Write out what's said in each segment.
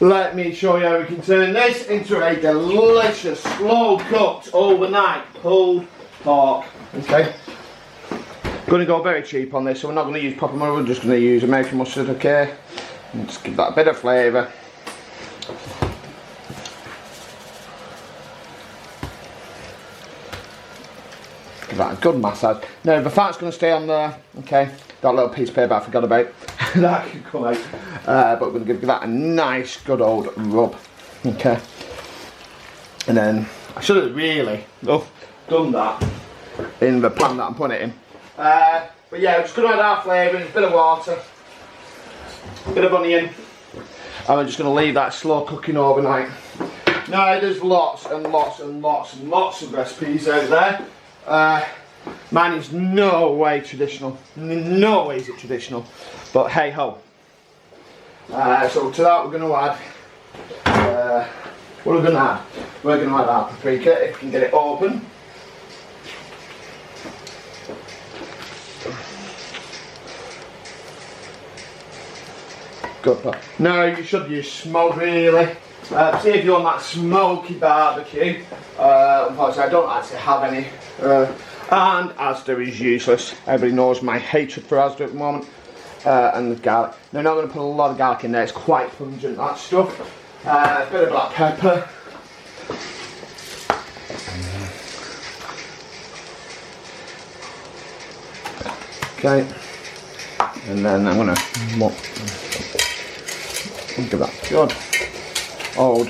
let me show you how we can turn this into a delicious, slow cooked, overnight pulled pork. Okay. Going to go very cheap on this, so we're not going to use proper mustard, we're just going to use American mustard, okay? And just give that a bit of flavour. Give that a good massage. Now the fat's going to stay on there, okay? Got a little piece of paper I forgot about. That can come out. But we're going to give that a nice good old rub, okay? And then I should have really done that in the pan that I'm putting it in. But yeah, we're just going to add our flavour, a bit of water, a bit of onion, and we're just going to leave that slow cooking overnight. Now there's lots and lots and lots and lots of recipes out there. Mine is no way traditional, no way is it traditional, but hey ho. So to that we're going to add, what are we going to add? We're going to add our paprika, if we can get it open. Good. Now you should use smoke really. See if you want that smoky barbecue. Unfortunately I don't actually have any. And Asda is useless. Everybody knows my hatred for Asda at the moment. And the garlic. Now I'm not going to put a lot of garlic in there, it's quite pungent that stuff. A bit of black pepper. Okay. And then I'm going to give that good old.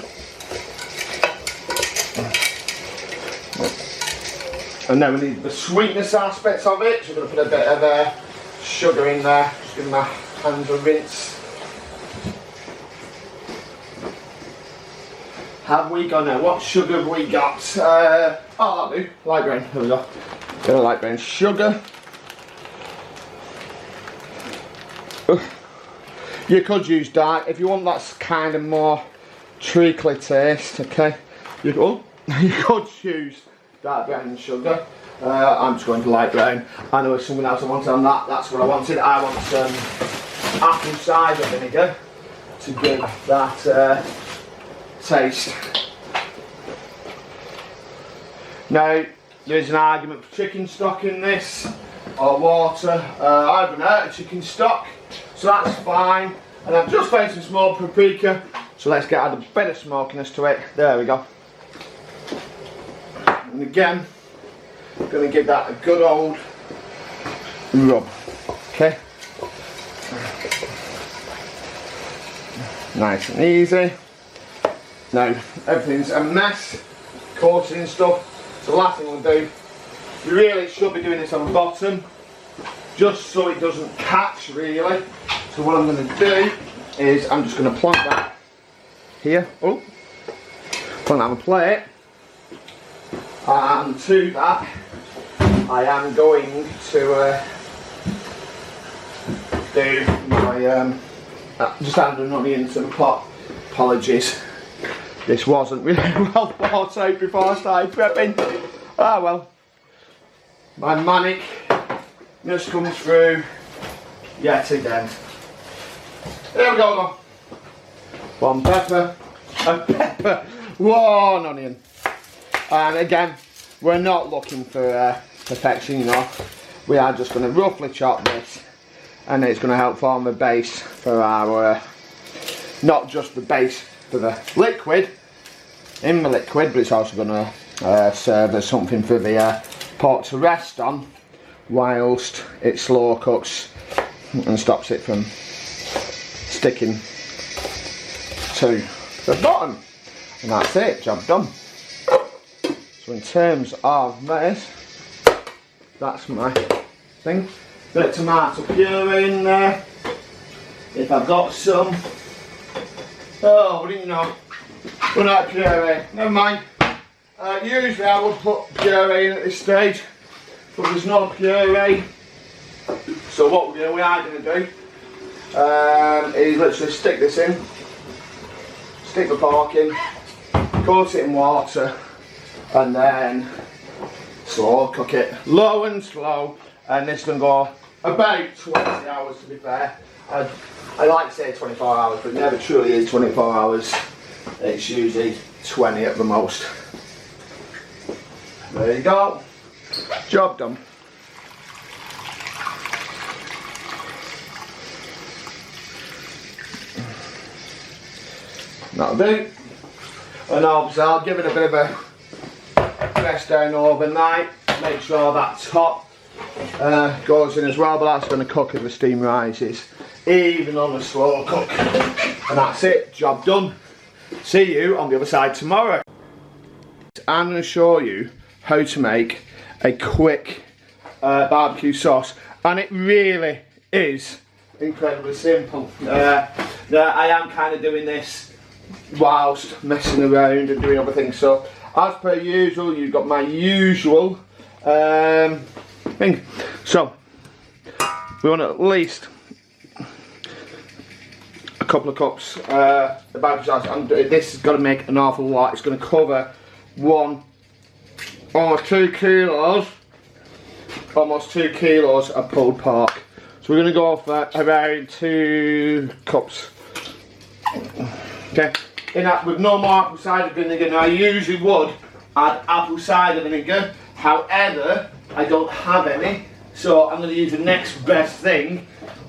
And then we need the sweetness aspects of it, so we're going to put a bit of sugar in there, just give my hands a rinse. Have we got now? What sugar have we got? Oh, that'll do. Light brown, there we go. Bit of light brown sugar. You could use dark if you want that kind of more treacly taste, okay? You could choose dark brown sugar. I'm just going to light brown. I know there's something else I wanted on that. That's what I wanted. I want some apple cider vinegar to give that taste. Now, there's an argument for chicken stock in this or water. I've run out of chicken stock, so that's fine. And I've just found some small paprika, so let's get add a bit of smokiness to it. There we go. And again, I'm going to give that a good old rub. Okay. Nice and easy. Now everything's a mess, coating and stuff. So the last thing we'll do, we really should be doing this on the bottom, just so it doesn't catch really. So what I'm going to do is I'm just going to plonk that here. Oh, plonk that on the plate. And to that, I am going to do my just add an onion to the pot. Apologies, this wasn't really well thought out before I started prepping. Ah well, my manicness comes through yet again. There we go then. One pepper, one onion. And again, we're not looking for perfection, you know. We are just going to roughly chop this, and it's going to help form the base for our, not just the base for the liquid, in the liquid, but it's also going to serve as something for the pork to rest on whilst it slow cooks and stops it from sticking to the bottom. And that's it, job done. So in terms of this, that's my thing. Bit of tomato puree in there, if I've got some. Oh, we didn't know. Run out of puree, never mind. Usually I would put puree in at this stage, but there's no puree. So what we are going to do is literally stick this in, stick the pork in, coat it in water, and then slow cook it, low and slow. And this can go about 20 hours to be fair. I like to say 24 hours, but it never truly is 24 hours. It's usually 20 at the most. There you go. Job done. That'll do. And obviously I'll give it a bit of a press down overnight. Make sure that top goes in as well, but that's going to cook as the steam rises, even on a slow cook. And that's it, job done. See you on the other side tomorrow. I'm going to show you how to make a quick barbecue sauce, and it really is incredibly simple. I am kind of doing this whilst messing around and doing other things, so as per usual, you've got my usual thing. So we want at least a couple of cups of barbecue sauce, and this is going to make an awful lot. It's going to cover 1 or 2 kilos, almost 2 kilos of pulled pork. So we're going to go for around 2 cups. Okay, in that with no more apple cider vinegar. Now I usually would add apple cider vinegar, however I don't have any, so I'm going to use the next best thing,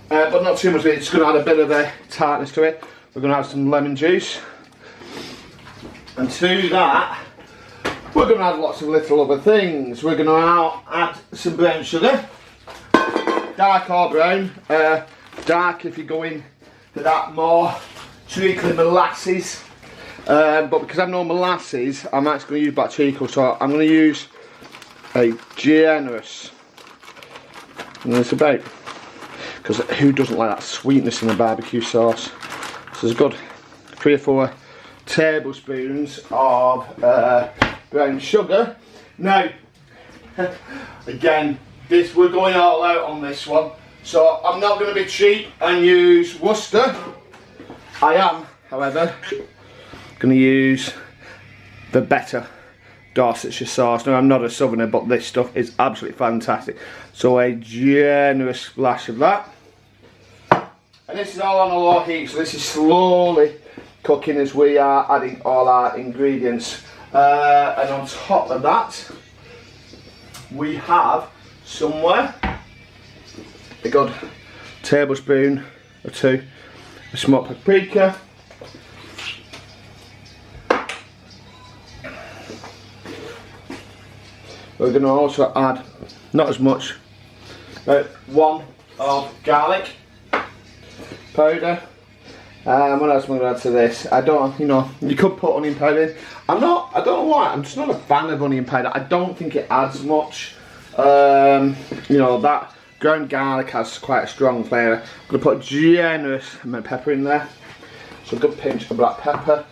but not too much of it. It's going to add a bit of a tartness to it. We're going to add some lemon juice, and to that we're going to add lots of little other things. We're going to add some brown sugar, dark or brown, dark if you're going for that more treacle molasses, but because I have no molasses, I'm actually going to use black treacle, so I'm going to use a generous, and it's about, because who doesn't like that sweetness in a barbecue sauce? So there's a good 3 or 4 tablespoons of brown sugar. Now, again, we're going all out on this one, so I'm not going to be cheap and use Worcester. I am, however, going to use the better Dorsetshire sauce. Now, I'm not a southerner, but this stuff is absolutely fantastic. So a generous splash of that. And this is all on a low heat, so this is slowly cooking as we are adding all our ingredients. And on top of that, we have somewhere a good tablespoon or 2 of smoked paprika. We're going to also add, not as much, about 1 of garlic powder. What else am I going to add to this? I don't, you could put onion powder in. I don't know why, I'm just not a fan of onion powder. I don't think it adds much. That ground garlic has quite a strong flavour. I'm going to put a generous amount of pepper in there. So a good pinch of black pepper.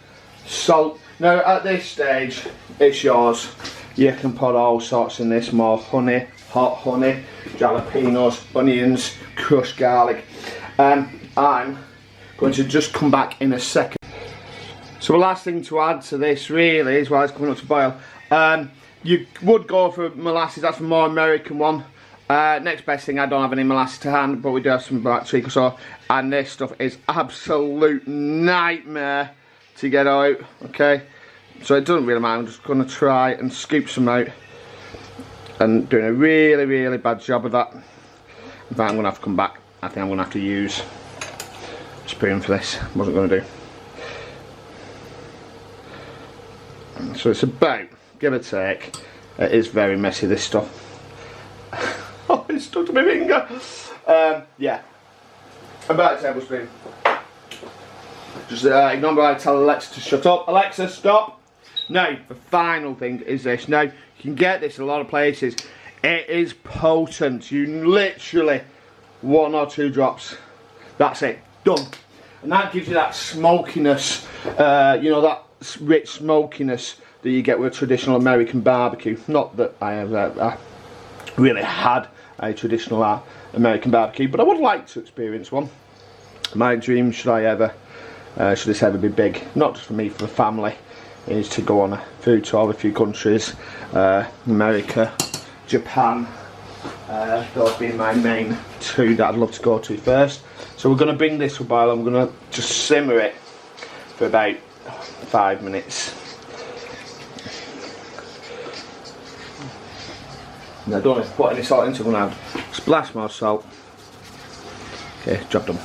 Salt. Now at this stage, it's yours. You can put all sorts in this, more honey, hot honey, jalapenos, onions, crushed garlic. I'm going to just come back in a second. So the last thing to add to this really is, while it's coming up to boil, you would go for molasses. That's the more American one. Next best thing, I don't have any molasses to hand, but we do have some black treacle sauce, and this stuff is absolute nightmare to get out. Okay, so it doesn't really matter. I'm just going to try and scoop some out, and doing a really bad job of that. In fact, I'm going to have to come back. I think I'm going to have to use a spoon for this. Wasn't going to do. So it's about, give or take, it is very messy, this stuff. Oh, it's stuck to my finger. Yeah, about a tablespoon. Just ignore me, I tell Alexa to shut up. Alexa, stop. Now, the final thing is this. Now, you can get this in a lot of places. It is potent. You literally 1 or 2 drops. That's it. Done. And that gives you that smokiness, that rich smokiness that you get with a traditional American barbecue. Not that I have really had a traditional American barbecue, but I would like to experience one. My dream, should this ever be big, not just for me, for the family, is to go on a food tour of a few countries, America, Japan, those being my main 2 that I'd love to go to first. So we're going to bring this to a boil and we're going to just simmer it for about 5 minutes. And I don't want to put any salt into it, I'm going to add a splash more salt. Okay, job done.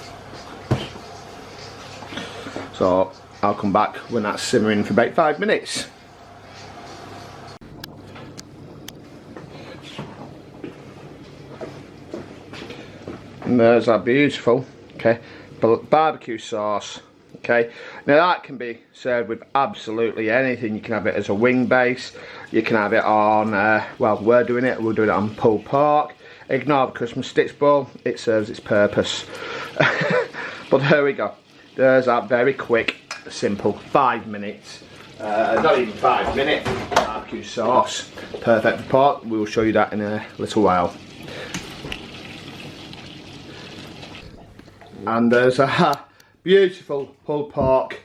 So I'll come back when that's simmering for about 5 minutes. And there's that beautiful, okay, barbecue sauce. Okay, now that can be served with absolutely anything. You can have it as a wing base, you can have it on, well, we're doing it on pulled pork. Ignore the Christmas sticks bowl, it serves its purpose. But there we go, there's that very quick, simple 5 minutes, not even 5 minutes, barbecue sauce. Perfect for pork, we will show you that in a little while. And there's a beautiful pulled pork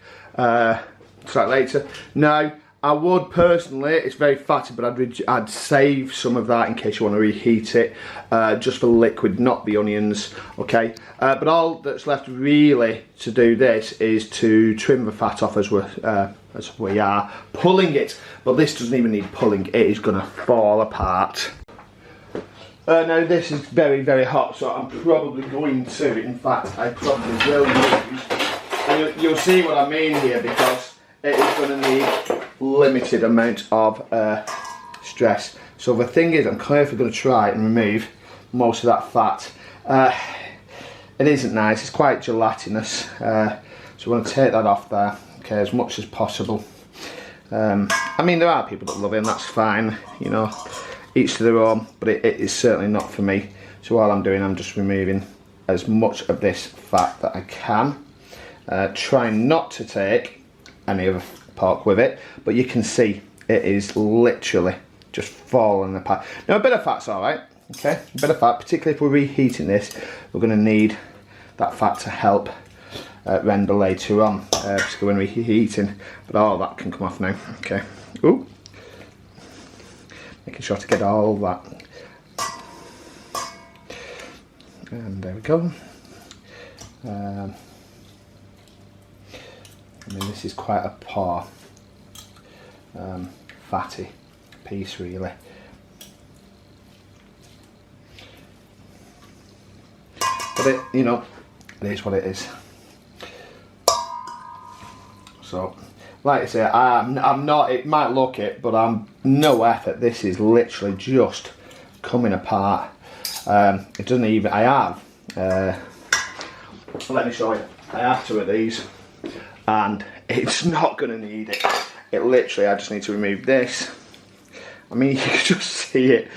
straight later. Now, I would personally, it's very fatty, but I'd save some of that in case you want to reheat it, just for the liquid, not the onions, okay? But all that's left really to do this is to trim the fat off as we are pulling it. But this doesn't even need pulling, it is going to fall apart. Now this is very, very hot, so I'm probably going to, in fact, I probably will use, and you'll see what I mean here, because it is going to need limited amount of stress. So the thing is, I'm carefully going to try and remove most of that fat. It isn't nice, it's quite gelatinous, so we're going to take that off there, okay, as much as possible. I mean, there are people that love it, and that's fine, you know. Each to their own, but it is certainly not for me. So all I'm doing, I'm just removing as much of this fat that I can. Trying not to take any of the pork with it, but you can see it is literally just falling apart. Now a bit of fat's alright, okay? A bit of fat, particularly if we're reheating this, we're going to need that fat to help render later on, particularly when reheating. But all that can come off now, okay? Ooh. Making sure to get all that. And there we go. I mean, this is quite a poor, fatty piece, really. But it, you know, it is what it is. So, like I say, I'm not, it might look it, but I'm no effort. This is literally just coming apart. It doesn't even, I have, let me show you, I have 2 of these, and it's not going to need it. It literally, I just need to remove this. I mean, you can just see it.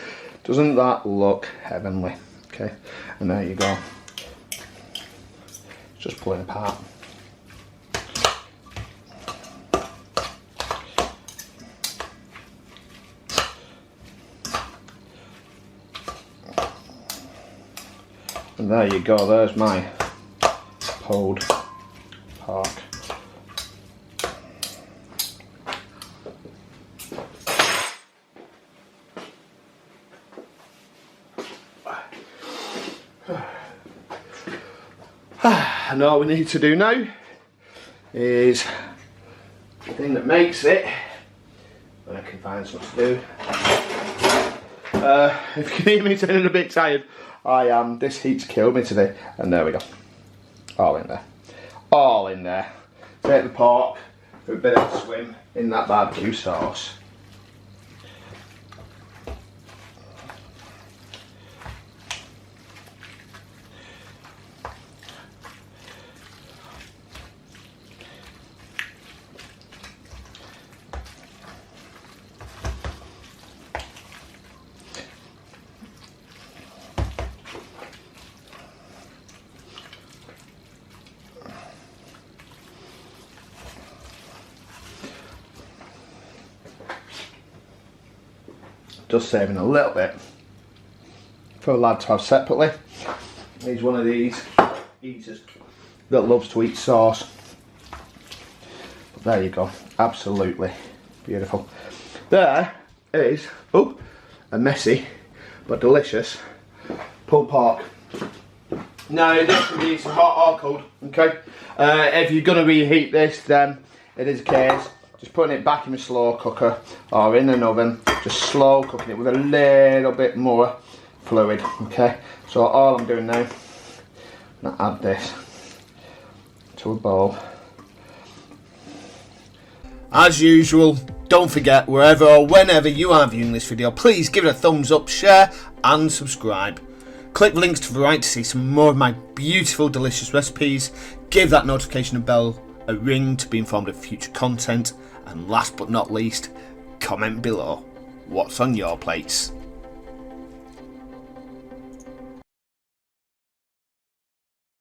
Doesn't that look heavenly? Okay, and there you go. It's just pulling apart. And there you go, there's my pulled pork. And all we need to do now is the thing that makes it, when I can find something to do. If you can hear me turning a bit tired, I am. This heat's killed me today. And there we go. All in there. All in there. Take the pork for a bit of a swim in that barbecue sauce. Just saving a little bit for a lad to have separately. He's one of these eaters that loves to eat sauce. But there you go, absolutely beautiful. There is, oh, a messy but delicious pulled pork. Now this can be either hot or cold, okay? If you're going to reheat this, then it is a case just putting it back in a slow cooker or in an oven, just slow cooking it with a little bit more fluid, okay? So all I'm doing now, I'm going to add this to a bowl. As usual, don't forget, wherever or whenever you are viewing this video, please give it a thumbs up, share and subscribe. Click links to the right to see some more of my beautiful, delicious recipes. Give that notification bell a ring to be informed of future content. And last but not least, comment below what's on your plates.